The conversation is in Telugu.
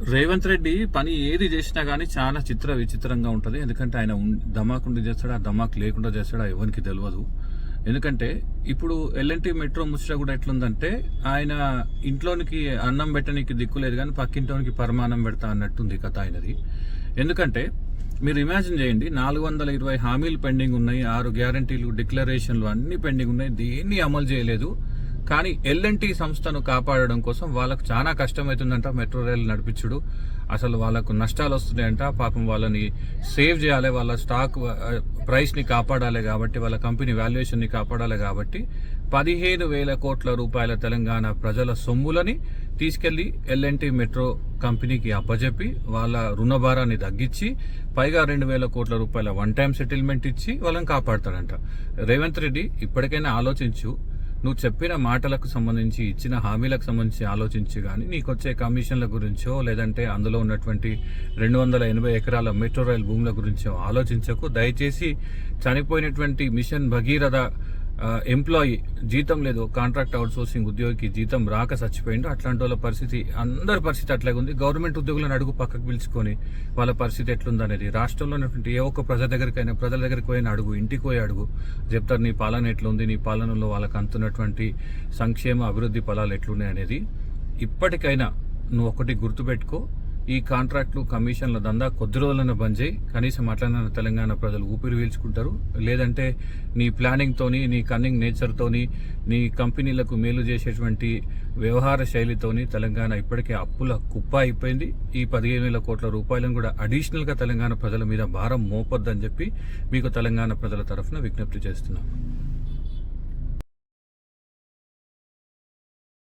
రేవంత్ రెడ్డి పని ఏది చేసినా గానీ చాలా విచిత్రంగా ఉంటది. ఎందుకంటే ఆయన ధమాకుండి చేస్తాడా, ధమాక్ లేకుండా చేస్తాడా ఎవరికి తెలియదు. ఎందుకంటే ఇప్పుడు ఎల్ఎన్టీ మెట్రో ముచ్చట కూడా ఎట్లుందంటే, ఆయన ఇంట్లోనికి అన్నం పెట్టడానికి దిక్కులేదు కానీ పక్కింటోనికి పరమాన్నం పెడతా అన్నట్టుంది కథ ఆయనది. ఎందుకంటే మీరు ఇమాజిన్ చేయండి, 420 హామీలు పెండింగ్ ఉన్నాయి, 6 గ్యారంటీలు, డిక్లరేషన్లు అన్ని పెండింగ్ ఉన్నాయి, దేన్ని అమలు చేయలేదు. కానీ ఎల్ఎన్టీ సంస్థను కాపాడడం కోసం వాళ్ళకు చాలా కష్టమవుతుందంట. మెట్రో రైలు నడిపించుడు అసలు వాళ్ళకు నష్టాలు వస్తున్నాయంట. పాపం వాళ్ళని సేవ్ చేయాలి, వాళ్ళ స్టాక్ ప్రైస్ని కాపాడాలి కాబట్టి, వాళ్ళ కంపెనీ వాల్యుయేషన్ని కాపాడాలి కాబట్టి 15,000 కోట్ల రూపాయల తెలంగాణ ప్రజల సొమ్ములని తీసుకెళ్లి ఎల్ఎన్టీ మెట్రో కంపెనీకి అప్పజెప్పి వాళ్ళ రుణభారాన్ని తగ్గించి పైగా 2,000 కోట్ల రూపాయల వన్ టైం సెటిల్మెంట్ ఇచ్చి వాళ్ళని కాపాడతాడంట. రేవంత్ రెడ్డి ఇప్పటికైనా ఆలోచించు. నువ్వు చెప్పిన మాటలకు సంబంధించి, ఇచ్చిన హామీలకు సంబంధించి ఆలోచించి కానీ నీకొచ్చే కమిషన్ల గురించో లేదంటే అందులో ఉన్నటువంటి 280 ఎకరాల మెట్రో రైల్ భూముల గురించో ఆలోచించకు. దయచేసి చనిపోయినటువంటి మిషన్ భగీరథ ఎంప్లాయీ జీతం లేదు, కాంట్రాక్ట్ అవుట్ సోర్సింగ్ ఉద్యోగికి జీతం రాక చచ్చిపోయిండు. అట్లాంటి వాళ్ళ పరిస్థితి, అందరి పరిస్థితి అట్లాగే ఉంది. గవర్నమెంట్ ఉద్యోగులను అడుగు, పక్కకు పిలుచుకొని వాళ్ళ పరిస్థితి ఎట్లుందనేది. రాష్ట్రంలో ఉన్నటువంటి ఏ ఒక్క ప్రజల దగ్గరికి పోయిన అడుగు, ఇంటికి పోయి అడుగు, చెప్తారు నీ పాలన ఎట్లుంది, నీ పాలనలో వాళ్ళకి అందుతున్నటువంటి సంక్షేమ అభివృద్ధి ఫలాలు ఎట్లున్నాయి అనేది. ఇప్పటికైనా నువ్వు ఒకటి గుర్తుపెట్టుకో, ఈ కాంట్రాక్ట్లు, కమిషన్ల దందా కొద్ది రోజులైనా బంద్ చేయి. కనీసం అట్లనే తెలంగాణ ప్రజలు ఊపిరి పీల్చుకుంటారు. లేదంటే నీ ప్లానింగ్తోని, నీ కన్నింగ్ నేచర్తోని, నీ కంపెనీలకు మేలు చేసేటువంటి వ్యవహార శైలితోని తెలంగాణ ఇప్పటికే అప్పుల కుప్ప అయిపోయింది. ఈ 15,000 కోట్ల రూపాయలను కూడా అడిషనల్గా తెలంగాణ ప్రజల మీద భారం మోపొద్దని చెప్పి మీకు తెలంగాణ ప్రజల తరఫున విజ్ఞప్తి చేస్తున్నాను.